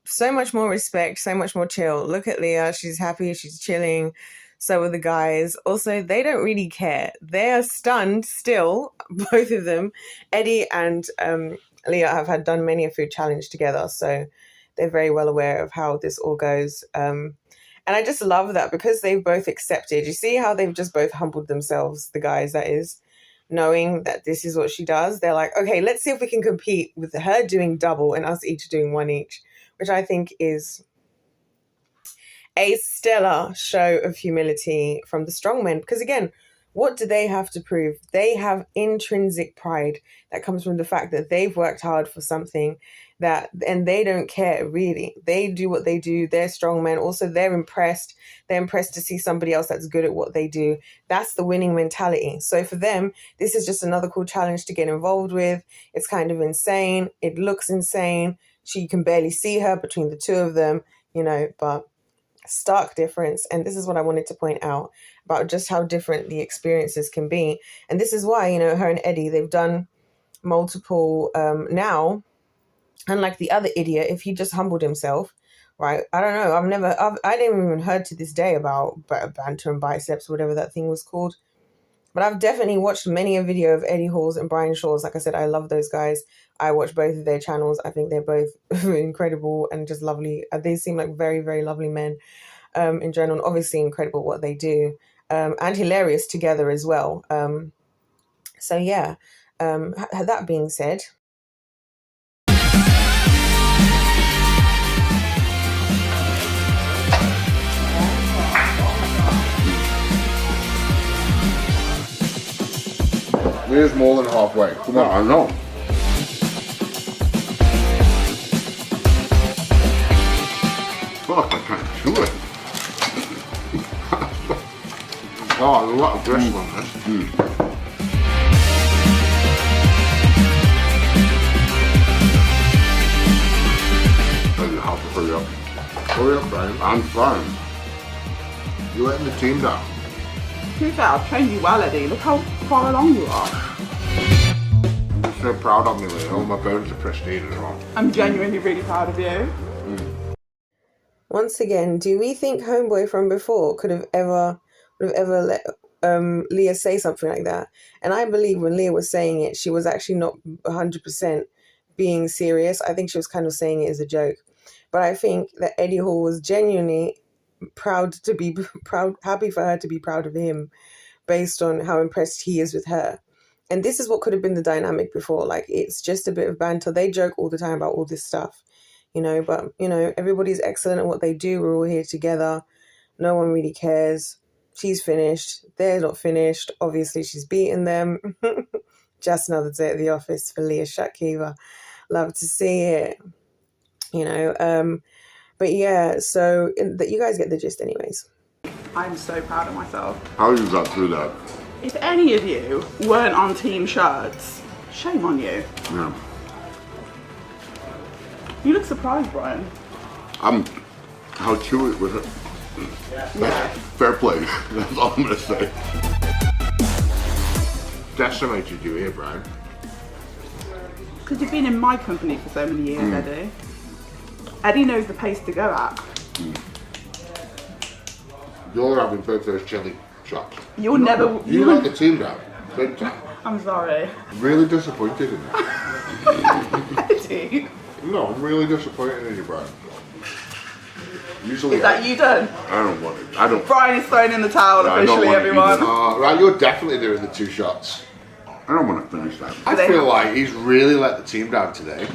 so much more respect, so much more chill. Look at Leah, she's happy, she's chilling. So are the guys. Also, they don't really care. They are stunned still, both of them. Eddie and Leah have done many a food challenge together, so they're very well aware of how this all goes. And I just love that because they've both accepted. You see how they've just both humbled themselves, the guys, that is, knowing that this is what she does. They're like, okay, let's see if we can compete with her doing double and us each doing 1 each, which I think is a stellar show of humility from the strongmen. Because again, what do they have to prove? They have intrinsic pride that comes from the fact that they've worked hard for something and they don't care really. They do what they do. They're strongmen. Also, they're impressed. They're impressed to see somebody else that's good at what they do. That's the winning mentality. So for them, this is just another cool challenge to get involved with. It's kind of insane. It looks insane. You can barely see her between the two of them, you know, but stark difference. And this is what I wanted to point out about just how different the experiences can be. And this is why, you know, her and Eddie, they've done multiple now. Unlike the other idiot, if he just humbled himself, right? I don't know. I didn't even heard to this day about banter and biceps, whatever that thing was called. But I've definitely watched many a video of Eddie Hall's and Brian Shaw's. Like I said, I love those guys. I watch both of their channels. I think they're both incredible and just lovely. They seem like very, very lovely men in general. And obviously incredible what they do. And hilarious together as well. So yeah, that being said... We're more than halfway. Come on, I know. Fuck, I can't do it. Oh, there's a lot of dressing on this. I have to hurry up. Hurry up, Brian. I'm fine. You're letting the team down. To be fair, I've trained you well, Eddie. Look how far along you are. I'm just so proud of me, Leah. All my bones are pristine as well. I'm genuinely really proud of you. Once again, do we think Homeboy from before would have ever let Leah say something like that? And I believe when Leah was saying it, she was actually not 100% being serious. I think she was kind of saying it as a joke. But I think that Eddie Hall was genuinely happy for her to be proud of him based on how impressed he is with her. And this is what could have been the dynamic before. Like, it's just a bit of banter. They joke all the time about all this stuff, you know, but, you know, everybody's excellent at what they do. We're all here together. No one really cares. She's finished. They're not finished. Obviously, she's beaten them. Just another day at the office for Leah Shutkever. Love to see it, you know. But yeah, so you guys get the gist anyways. I'm so proud of myself. How you got through that? If any of you weren't on team shirts, shame on you. Yeah. You look surprised, Brian. How chewy was it? Yeah. Fair play. That's all I'm gonna say. Decimated you here, Brian. Because you've been in my company for so many years, Eddie. Eddie knows the pace to go at. You're having both those chili shots. You'll never... You let the team down. Big time. I'm sorry. Really disappointed in you. Eddie, No, I'm really disappointed in you, Brian. Usually, is that you done? I don't want it. I don't. Brian is throwing in the towel I don't officially, want to do everyone. that. Right, you're definitely doing the 2 shots. I don't want to finish that. I feel like he's really let the team down today.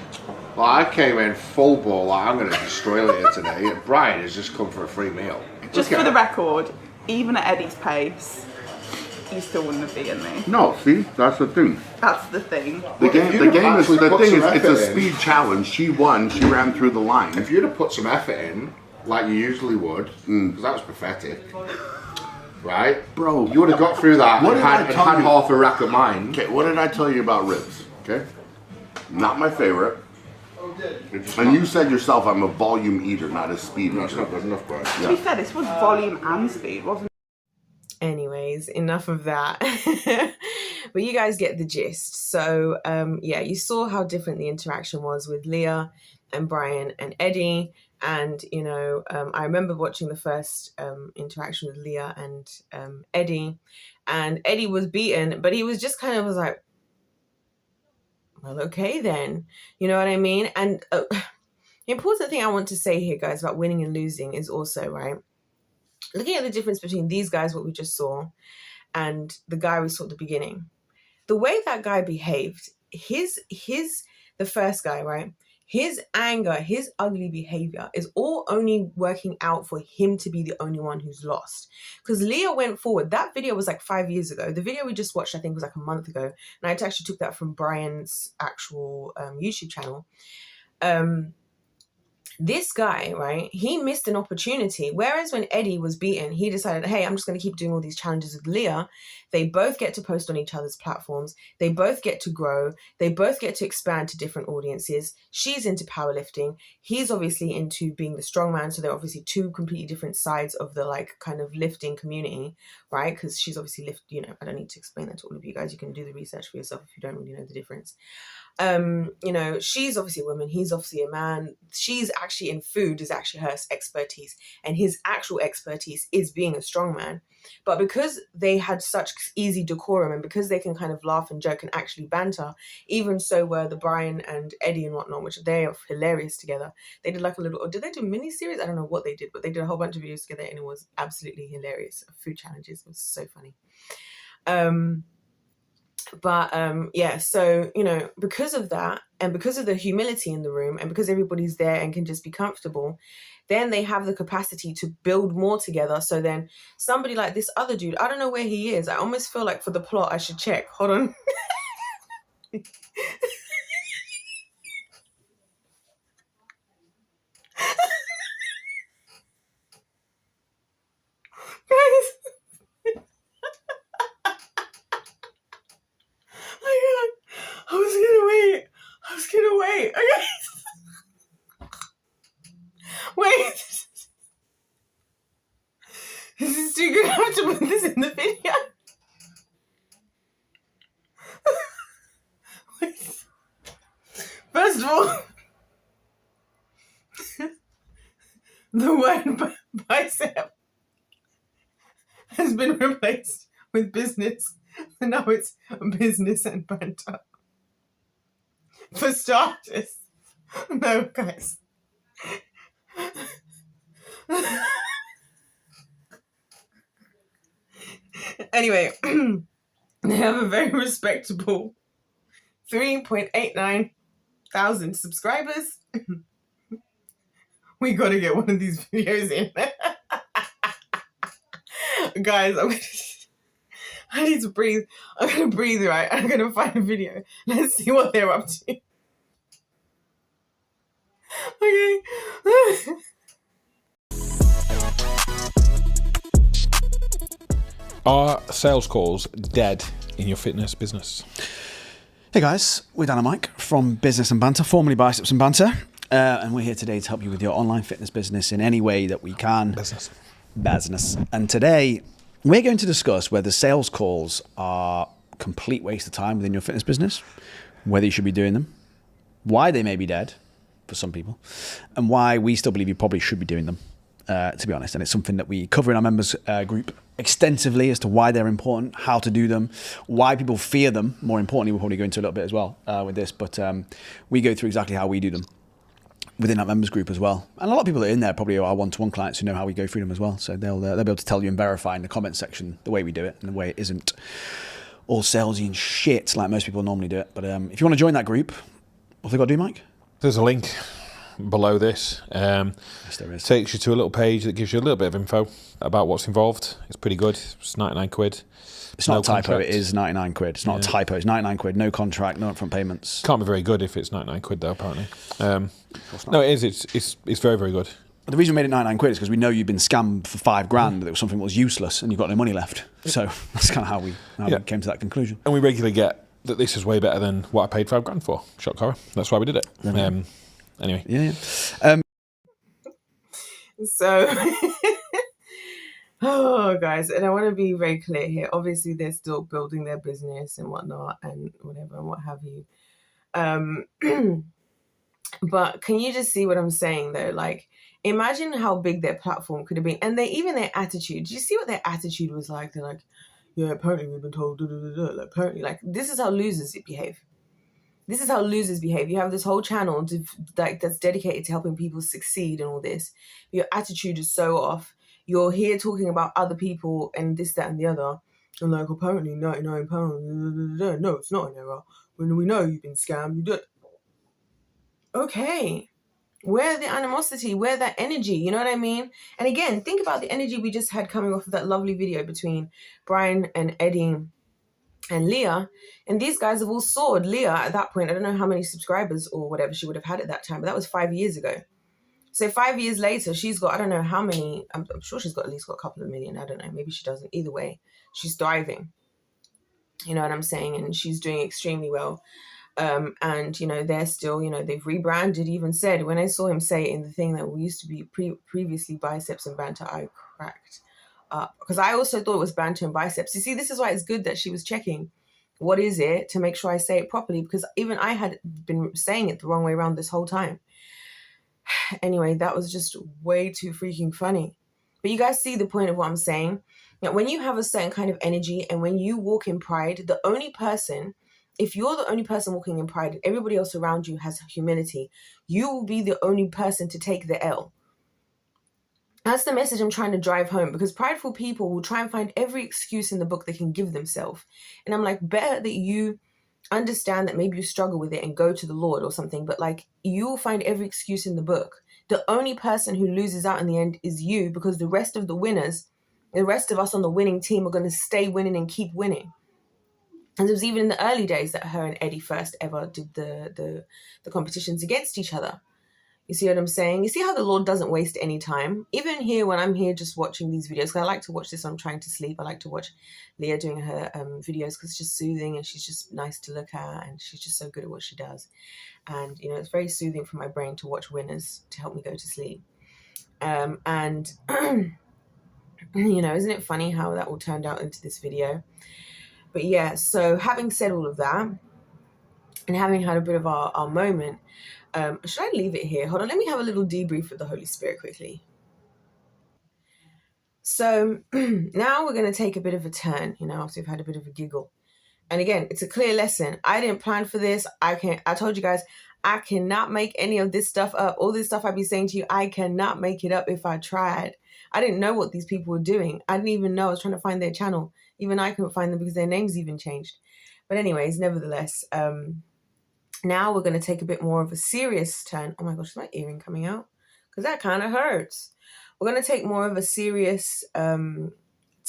Like, I came in full ball, like I'm going to destroy Leah today, and Brian has just come for a free meal. Just Look for at the him. record, even at Eddie's pace, you still wouldn't have beaten me. No, see, that's the thing. That's the thing. The Look, if game, you'd the have game is actually the put thing some is it's effort a in- speed challenge. She won. She ran through the line. If you'd have put some effort in, like you usually would, because that was pathetic, right? Bro, You would have got through that What and did I had tell you? half a rack of mine. Okay, what did I tell you about ribs? Okay, not my favorite. And you said yourself, I'm a volume eater, not a speed That's eater. not good enough, Brian. To be fair, this was volume and speed, wasn't it? Anyways, enough of that. But you guys get the gist. So yeah, you saw how different the interaction was with Leah and Brian and Eddie. And you know, I remember watching the first interaction with Leah and Eddie, and Eddie was beaten, but he was just kind of was like, well, okay then, you know what I mean? And the important thing I want to say here, guys, about winning and losing is also, right, looking at the difference between these guys, what we just saw, and the guy we saw at the beginning. The way that guy behaved, the first guy, right, his anger, his ugly behavior is all only working out for him to be the only one who's lost. Because Leah went forward. That video was like 5 years ago. The video we just watched, I think, was like a month ago. And I actually took that from Brian's actual YouTube channel. This guy, right, he missed an opportunity. Whereas when Eddie was beaten, he decided, hey, I'm just going to keep doing all these challenges with Leah. They both get to post on each other's platforms. They both get to grow. They both get to expand to different audiences. She's into powerlifting. He's obviously into being the strongman. So they're obviously two completely different sides of the like kind of lifting community, right? Because she's obviously I don't need to explain that to all of you guys. You can do the research for yourself if you don't really know the difference. You know, she's obviously a woman, he's obviously a man. She's actually in food is actually her expertise, and his actual expertise is being a strongman. But because they had such easy decorum, and because they can kind of laugh and joke and actually banter, even so were the Brian and Eddie and whatnot, which they are hilarious together. They did like a little, or did they do a mini series? I don't know what they did, but they did a whole bunch of videos together, and it was absolutely hilarious. Food challenges, it was so funny. Yeah, so, you know, because of that, and because of the humility in the room, and because everybody's there and can just be comfortable, then they have the capacity to build more together. So then somebody like this other dude, I don't know where he is. I almost feel like for the plot I should check. Hold on. Guys. Oh my God. I was gonna wait. Okay. Wait. This is too good. I have to put this in the video. Wait. First of all, the word bicep has been replaced with business. And now it's business and banter. For starters. No, guys. Anyway, they have a very respectable 3.89 thousand subscribers. We gotta get one of these videos in. Guys, I need to breathe. I'm gonna breathe, right? I'm gonna find a video. Let's see what they're up to. Okay. Are sales calls dead in your fitness business? Hey guys, we're Dan and Mike from Business and Banter, formerly Biceps and Banter, and we're here today to help you with your online fitness business in any way that we can. Business. And today, we're going to discuss whether sales calls are a complete waste of time within your fitness business, whether you should be doing them, why they may be dead for some people, and why we still believe you probably should be doing them. to be honest. And it's something that we cover in our members group extensively as to why they're important, how to do them, why people fear them. More importantly, we'll probably go into a little bit as well with this, but we go through exactly how we do them within our members group as well. And a lot of people that are in there probably are our one-to-one clients who know how we go through them as well. So they'll be able to tell you and verify in the comment section the way we do it and the way it isn't all salesy and shit like most people normally do it. But if you want to join that group, what have they got to do, Mike? There's a link below this. Yes, there is. Takes you to a little page that gives you a little bit of info about what's involved. It's pretty good. It's 99 quid. It's not a typo, contract. it is 99 quid. It's not a typo, it's 99 quid, no contract, no upfront payments. Can't be very good if it's 99 quid though, apparently. No, it is. It's very, very good. But the reason we made it 99 quid is because we know you've been scammed for $5,000, that it was something that was useless and you've got no money left. So that's kind of how we came to that conclusion. And we regularly get that this is way better than what I paid $5,000 for. Shutkever. That's why we did it. Anyway. Yeah. So, oh, guys, and I want to be very clear here. Obviously, they're still building their business and whatnot and whatever and what have you. But can you just see what I'm saying, though? Like, imagine how big their platform could have been. And their attitude. Do you see what their attitude was like? They're like, yeah, apparently we've been told, like, apparently, like, this is how losers behave. This is how losers behave. You have this whole channel that's dedicated to helping people succeed and all this. Your attitude is so off. You're here talking about other people and this, that, and the other. And like, apparently £99. No, it's not an error. When we know you've been scammed, you do it. Okay. Where the animosity? Where that energy? You know what I mean? And again, think about the energy we just had coming off of that lovely video between Brian and Eddie and Leah, and these guys have all soared. Leah, at that point, I don't know how many subscribers or whatever she would have had at that time, but that was 5 years ago. So 5 years later, she's got, I don't know how many, I'm sure she's got at least a couple of million. I don't know, maybe she doesn't. Either way, she's thriving. You know what I'm saying? And she's doing extremely well. And, they're still, they've rebranded, even said, when I saw him say in the thing that we used to be previously Biceps and Banter, I cracked up, because I also thought it was Banter and Biceps. You see, this is why it's good that she was checking what is it to make sure I say it properly, because even I had been saying it the wrong way around this whole time. Anyway, that was just way too freaking funny. But you guys see the point of what I'm saying? Now, when you have a certain kind of energy and when you walk in pride, if you're the only person walking in pride and everybody else around you has humility, you will be the only person to take the L. That's the message I'm trying to drive home, because prideful people will try and find every excuse in the book they can give themselves. And I'm like, better that you understand that maybe you struggle with it and go to the Lord or something, but like, you will find every excuse in the book. The only person who loses out in the end is you, because the rest of the winners, the rest of us on the winning team are going to stay winning and keep winning. And it was even in the early days that her and Eddie first ever did the competitions against each other. You see what I'm saying? You see how the Lord doesn't waste any time? Even here, when I'm here just watching these videos, because I like to watch this when I'm trying to sleep. I like to watch Leah doing her videos because it's just soothing and she's just nice to look at and she's just so good at what she does. And, it's very soothing for my brain to watch winners to help me go to sleep. And, isn't it funny how that all turned out into this video? But yeah, so having said all of that and having had a bit of our moment, should I leave it here? Hold on, let me have a little debrief with the Holy Spirit quickly. So now we're going to take a bit of a turn, after we've had a bit of a giggle. And again, it's a clear lesson. I didn't plan for this. I told you guys, I cannot make any of this stuff up. All this stuff I'd be saying to you, I cannot make it up if I tried. I didn't know what these people were doing. I didn't even know. I was trying to find their channel. Even I couldn't find them because their names even changed. But anyways, nevertheless, now we're going to take a bit more of a serious turn. Oh my gosh, is my earring coming out? Because that kind of hurts. We're going to take more of a serious turn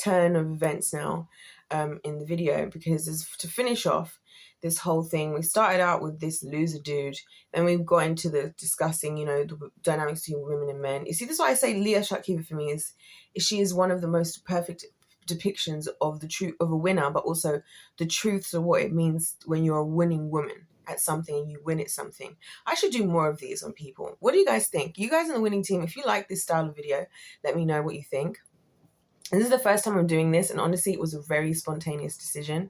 of events now in the video, because to finish off this whole thing, we started out with this loser dude, then we've got into the discussing, the dynamics between women and men. You see, this is why I say Leah Shutkever for me is she is one of the most perfect depictions of the truth of a winner, but also the truths of what it means when you're a winning woman at something and you win at something. I should do more of these on people. What do you guys think? You guys in the winning team, if you like this style of video, let me know what you think. And this is the first time I'm doing this, and honestly, it was a very spontaneous decision.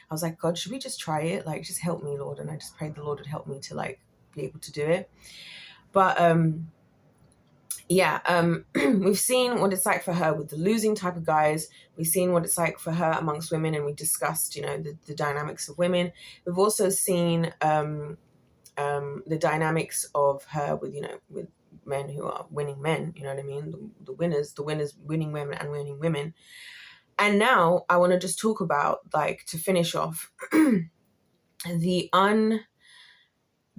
I was like, God, should we just try it? Like, just help me, Lord. And I just prayed the Lord would help me to be able to do it. But yeah, we've seen what it's like for her with the losing type of guys. We've seen what it's like for her amongst women, and we discussed, the dynamics of women. We've also seen the dynamics of her with men who are winning men. You know what I mean? The winners winning women and winning women. And now I want to just talk about, like, to finish off,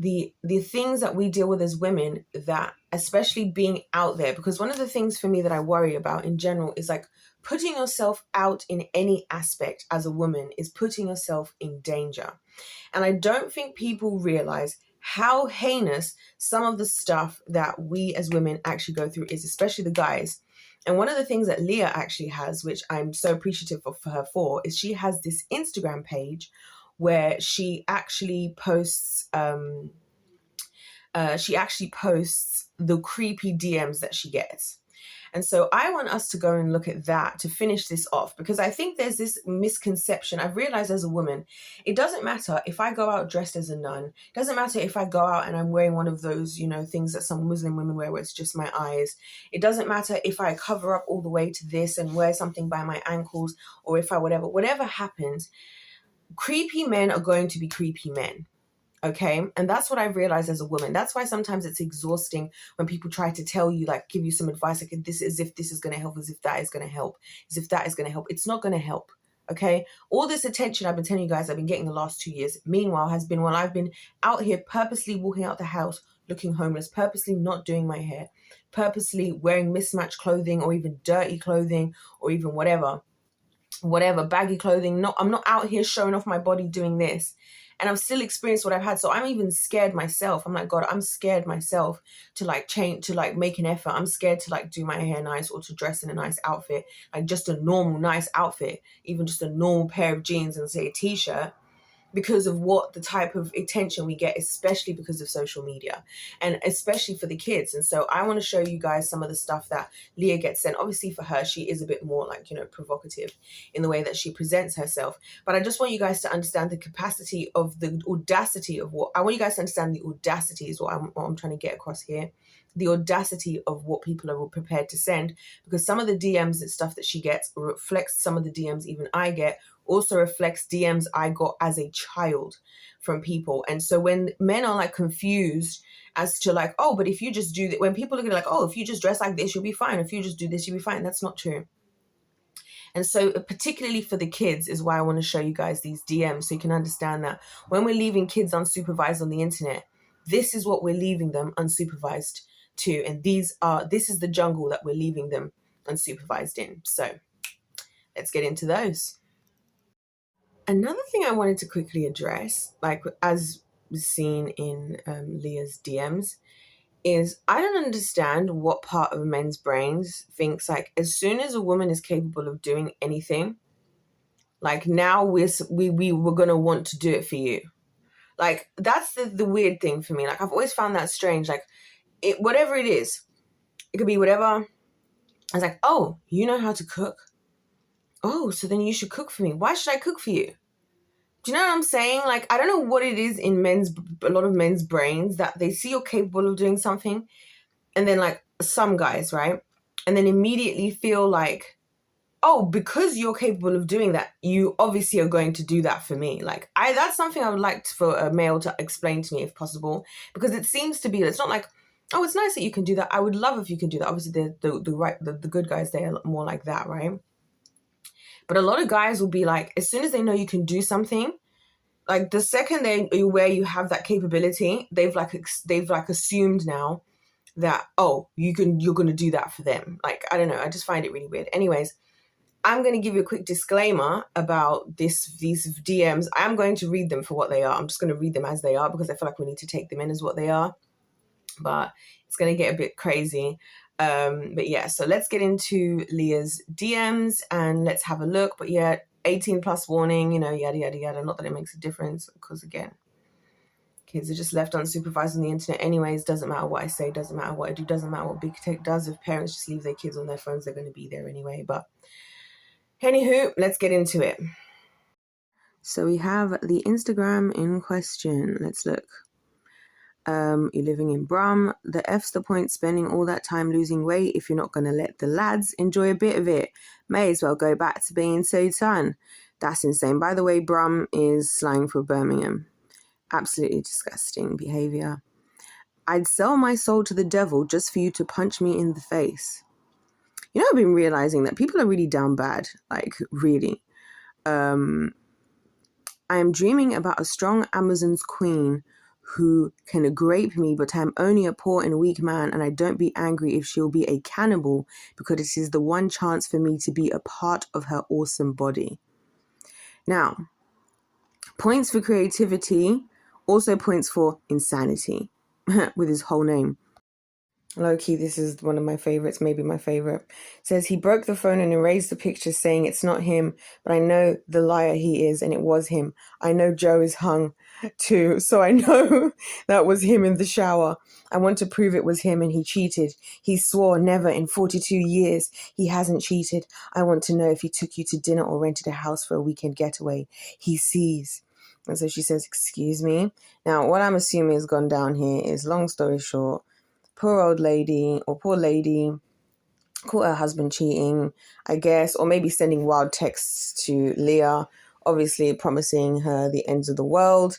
the things that we deal with as women, that especially being out there, because one of the things for me that I worry about in general is, like, putting yourself out in any aspect as a woman is putting yourself in danger. And I don't think people realize how heinous some of the stuff that we as women actually go through is, especially the guys. And one of the things that Leah actually has, which I'm so appreciative of for her for, is she has this Instagram page where she actually posts the creepy DMs that she gets. And so I want us to go and look at that to finish this off, because I think there's this misconception. I've realized as a woman, it doesn't matter if I go out dressed as a nun. It doesn't matter if I go out and I'm wearing one of those, things that some Muslim women wear where it's just my eyes. It doesn't matter if I cover up all the way to this and wear something by my ankles, or if I whatever happens, creepy men are going to be creepy men. Okay. And that's what I've realized as a woman. That's why sometimes it's exhausting when people try to tell you, like, give you some advice, like, this, as if this is going to help, as if that is going to help, as if that is going to help. It's not going to help. Okay. All this attention I've been telling you guys I've been getting the last 2 years, meanwhile, has been while I've been out here purposely walking out the house looking homeless, purposely not doing my hair, purposely wearing mismatched clothing, or even dirty clothing, or even whatever, baggy clothing. I'm not out here showing off my body doing this. And I've still experienced what I've had. So I'm even scared myself. I'm like, God, I'm scared myself to, like, change, to, like, make an effort. I'm scared to, like, do my hair nice, or to dress in a nice outfit, like just a normal nice outfit, even just a normal pair of jeans and, say, a t-shirt, because of what the type of attention we get, especially because of social media, and especially for the kids. And so I want to show you guys some of the stuff that Leah gets sent. Obviously for her, she is a bit more, like, provocative in the way that she presents herself. But I just want you guys to understand the capacity of the audacity of what, I want you guys to understand the audacity is what I'm trying to get across here. The audacity of what people are prepared to send, because some of the DMs and stuff that she gets reflects some of the DMs even I get, also reflects DMs I got as a child from people. And so when men are, like, confused as to, like, oh, but if you just do that, when people look at it like, oh, if you just dress like this, you'll be fine. If you just do this, you'll be fine. That's not true. And so particularly for the kids is why I want to show you guys these DMs, so you can understand that when we're leaving kids unsupervised on the internet, this is what we're leaving them unsupervised to. And this is the jungle that we're leaving them unsupervised in. So let's get into those. Another thing I wanted to quickly address, like, as was seen in Leah's DMs, is I don't understand what part of men's brains thinks, like, as soon as a woman is capable of doing anything, like, now we're going to want to do it for you. Like, that's the weird thing for me. Like, I've always found that strange. Like, whatever it is, it could be whatever. I was like, oh, you know how to cook? Oh, so then you should cook for me. Why should I cook for you? Do you know what I'm saying? Like, I don't know what it is in a lot of men's brains, that they see you're capable of doing something, and then, like, some guys, right? And then immediately feel like, oh, because you're capable of doing that, you obviously are going to do that for me. Like, that's something I would like for a male to explain to me if possible, because it seems to be, it's not like, oh, it's nice that you can do that. I would love if you can do that. Obviously, the good guys, they're more like that, right? But a lot of guys will be like, as soon as they know you can do something, like, the second where you have that capability, they've assumed now that, oh, you're going to do that for them. Like, I don't know. I just find it really weird. Anyways, I'm going to give you a quick disclaimer about these DMs. I'm going to read them for what they are. I'm just going to read them as they are, because I feel like we need to take them in as what they are. But it's going to get a bit crazy. But yeah, so let's get into Leah's DMs and let's have a look. But yeah, 18 plus warning, yada, yada, yada. Not that it makes a difference, because again, kids are just left unsupervised on the internet anyways. Doesn't matter what I say, doesn't matter what I do, doesn't matter what big tech does. If parents just leave their kids on their phones, they're going to be there anyway. But anywho, let's get into it. So we have the Instagram in question. Let's look. You're living in Brum. The F's the point spending all that time losing weight if you're not going to let the lads enjoy a bit of it. May as well go back to being so tan. That's insane. By the way, Brum is slang for Birmingham. Absolutely disgusting behavior. I'd sell my soul to the devil just for you to punch me in the face. You know, I've been realizing that people are really down bad. Like, really. I am dreaming about a strong Amazon's queen who can grape me, but I'm only a poor and weak man, and I don't be angry if she'll be a cannibal, because it is the one chance for me to be a part of her awesome body. Now, points for creativity, also points for insanity, with his whole name. Low-key, this is one of my favorites, maybe my favorite. It says, he broke the phone and erased the picture saying it's not him, but I know the liar he is, and it was him. I know Joe is hung too, so I know that was him in the shower. I want to prove it was him and he cheated. He swore never in 42 years he hasn't cheated. I want to know if he took you to dinner or rented a house for a weekend getaway. He sees. And so she says, excuse me. Now, what I'm assuming has gone down here is, long story short, poor old lady or poor lady caught her husband cheating, I guess, or maybe sending wild texts to Leah, obviously promising her the ends of the world.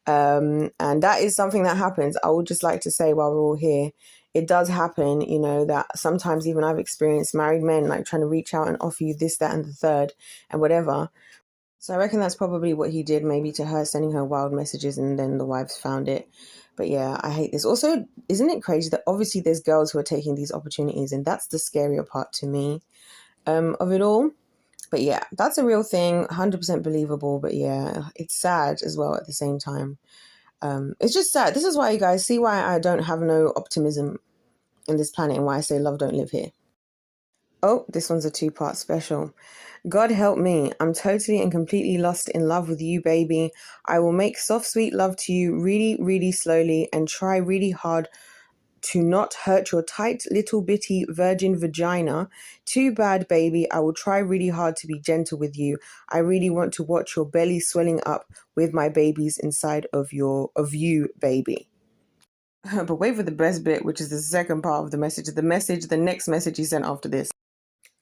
And that is something that happens. I would just like to say, while we're all here, it does happen, you know, that sometimes even I've experienced married men like trying to reach out and offer you this, that, and the third and whatever. So I reckon that's probably what he did, maybe to her, sending her wild messages, and then the wives found it. But yeah, I hate this. Also, isn't it crazy that obviously there's girls who are taking these opportunities, and that's the scarier part to me of it all. But yeah, that's a real thing, 100% believable. But yeah, it's sad as well at the same time. It's just sad. This is why, you guys, see why I don't have no optimism in this planet and why I say love don't live here. Oh, this one's a 2-part special. God help me. I'm totally and completely lost in love with you, baby. I will make soft, sweet love to you really, really slowly and try really hard to not hurt your tight, little bitty virgin vagina. Too bad, baby. I will try really hard to be gentle with you. I really want to watch your belly swelling up with my babies inside of you, baby. But wait for the best bit, which is the second part of the message. The next message he sent after this.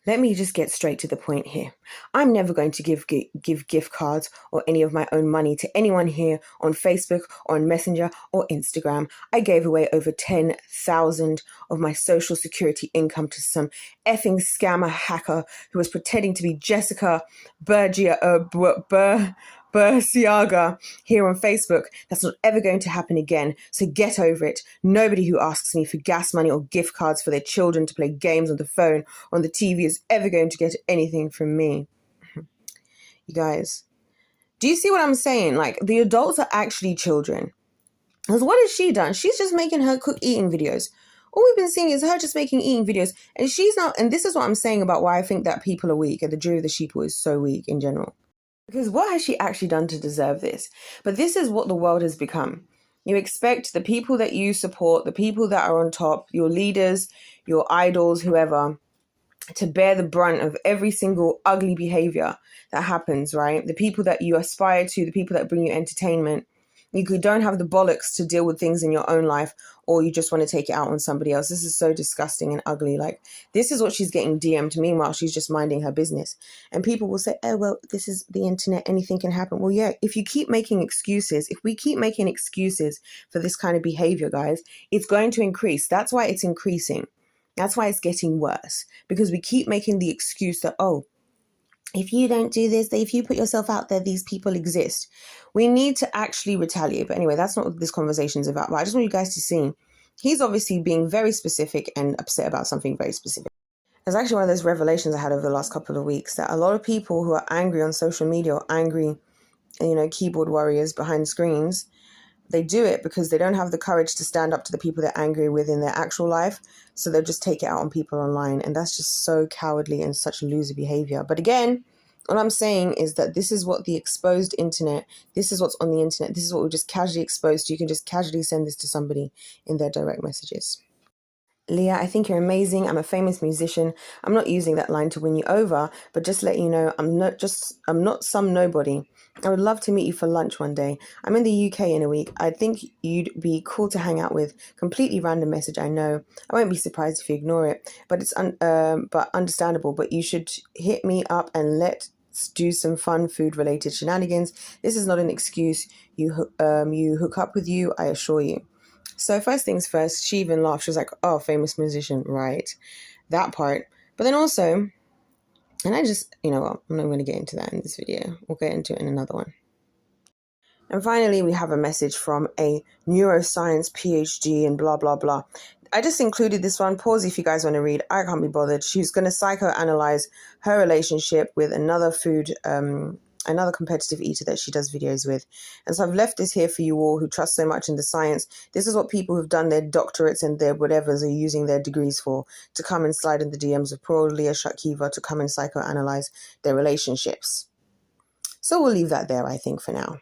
Let me just get straight to the point here. I'm never going to give gift cards or any of my own money to anyone here on Facebook or on Messenger or Instagram. I gave away over 10,000 of my social security income to some effing scammer hacker who was pretending to be Jessica Bursiaga here on Facebook. That's not ever going to happen again, so get over it. Nobody who asks me for gas money or gift cards for their children to play games on the phone or on the TV is ever going to get anything from me. You guys, do you see what I'm saying? Like, the adults are actually children. Because what has she done? She's just making her cook eating videos. All we've been seeing is her just making eating videos. And she's not, and this is what I'm saying about why I think that people are weak and the jury of the sheeple is so weak in general. Because what has she actually done to deserve this? But this is what the world has become. You expect the people that you support, the people that are on top, your leaders, your idols, whoever, to bear the brunt of every single ugly behavior that happens, right? The people that you aspire to, the people that bring you entertainment. You don't have the bollocks to deal with things in your own life, or you just want to take it out on somebody else. This is so disgusting and ugly. Like, this is what she's getting DM'd. Meanwhile, she's just minding her business. And people will say, oh, well, this is the internet. Anything can happen. Well, yeah, if you keep making excuses, if we keep making excuses for this kind of behavior, guys, it's going to increase. That's why it's increasing. That's why it's getting worse. Because we keep making the excuse that, oh, if you don't do this, if you put yourself out there, these people exist. We need to actually retaliate. But anyway, that's not what this conversation is about. But I just want you guys to see, he's obviously being very specific and upset about something very specific. There's actually one of those revelations I had over the last couple of weeks, that a lot of people who are angry on social media or angry, keyboard warriors behind screens, they do it because they don't have the courage to stand up to the people they're angry with in their actual life. So they'll just take it out on people online. And that's just so cowardly and such loser behavior. But again, what I'm saying is that this is what the exposed internet, this is what's on the internet. This is what we're just casually exposed to. You can just casually send this to somebody in their direct messages. Leah, I think you're amazing. I'm a famous musician. I'm not using that line to win you over, but just let you know, I'm not some nobody. I would love to meet you for lunch one day. I'm in the UK in a week. I think you'd be cool to hang out with. Completely random message, I know. I won't be surprised if you ignore it, but it's but understandable. But you should hit me up and let's do some fun food related shenanigans. This is not an excuse. You hook up with you, I assure you. So first things first, she even laughed. She was like, oh, famous musician, right? That part. But then also, and I just, you know what, I'm not going to get into that in this video. We'll get into it in another one. And finally, we have a message from a neuroscience PhD and blah, blah, blah. I just included this one. Pause if you guys want to read. I can't be bothered. She's going to psychoanalyze her relationship with another another competitive eater that she does videos with. And so I've left this here for you all who trust so much in the science. This is what people who've done their doctorates and their whatevers are using their degrees for, to come and slide in the DMs of poor old Leah Shutkever to come and psychoanalyze their relationships. So we'll leave that there, I think, for now.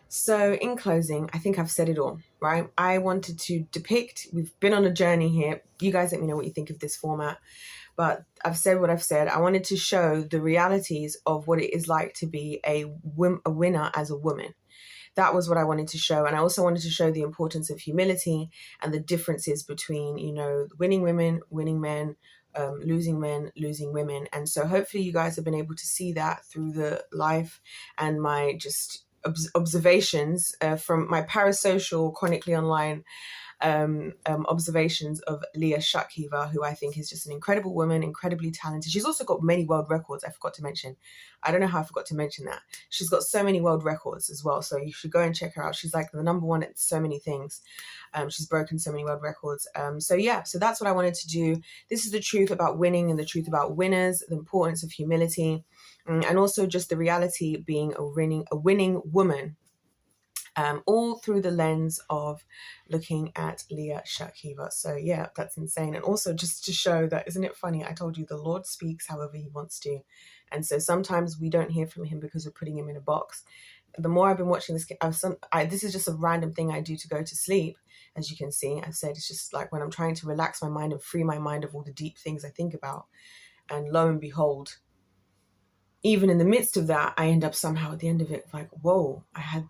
So in closing, I think I've said it all, right? I wanted to depict, we've been on a journey here. You guys let me know what you think of this format. But I've said what I've said. I wanted to show the realities of what it is like to be a winner as a woman. That was what I wanted to show. And I also wanted to show the importance of humility and the differences between, you know, winning women, winning men, losing men, losing women. And so hopefully you guys have been able to see that through the life and my just observations from my parasocial, chronically online observations of Leah Shutkever, who I think is just an incredible woman, incredibly talented. She's also got many world records. I forgot to mention. I don't know how I forgot to mention that. She's got so many world records as well. So you should go and check her out. She's like the number one at so many things. She's broken so many world records. So yeah, so that's what I wanted to do. This is the truth about winning and the truth about winners, the importance of humility, and also just the reality of being a winning woman. All through the lens of looking at Leah Shutkever. So yeah, that's insane. And also just to show that, isn't it funny? I told you the Lord speaks however he wants to. And so sometimes we don't hear from him because we're putting him in a box. The more I've been watching this, this is just a random thing I do to go to sleep. As you can see, I've said it's just like when I'm trying to relax my mind and free my mind of all the deep things I think about. And lo and behold, even in the midst of that, I end up somehow at the end of it like, whoa, I have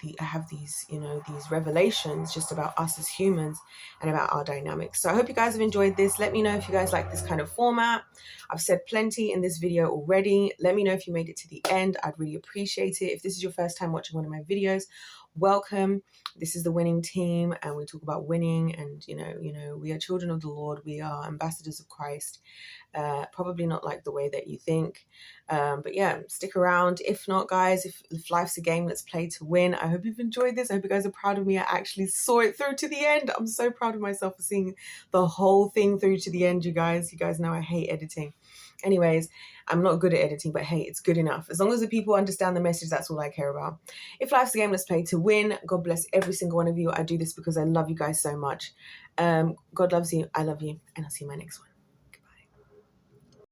these, you know, these revelations just about us as humans and about our dynamics. So I hope you guys have enjoyed this. Let me know if you guys like this kind of format. I've said plenty in this video already. Let me know if you made it to the end. I'd really appreciate it. If this is your first time watching one of my videos, welcome. This is the winning team, and we talk about winning, and you know, we are children of the Lord. We are ambassadors of Christ. Probably not like the way that you think, but yeah, stick around. If not, guys, if life's a game, let's play to win. I hope you've enjoyed this. I hope you guys are proud of me. I actually saw it through to the end. I'm so proud of myself for seeing the whole thing through to the end. You guys know I hate editing. Anyways, I'm not good at editing, but hey, it's good enough. As long as the people understand the message, that's all I care about. If life's a game, let's play to win. God bless every single one of you. I do this because I love you guys so much. God loves you. I love you. And I'll see you in my next one.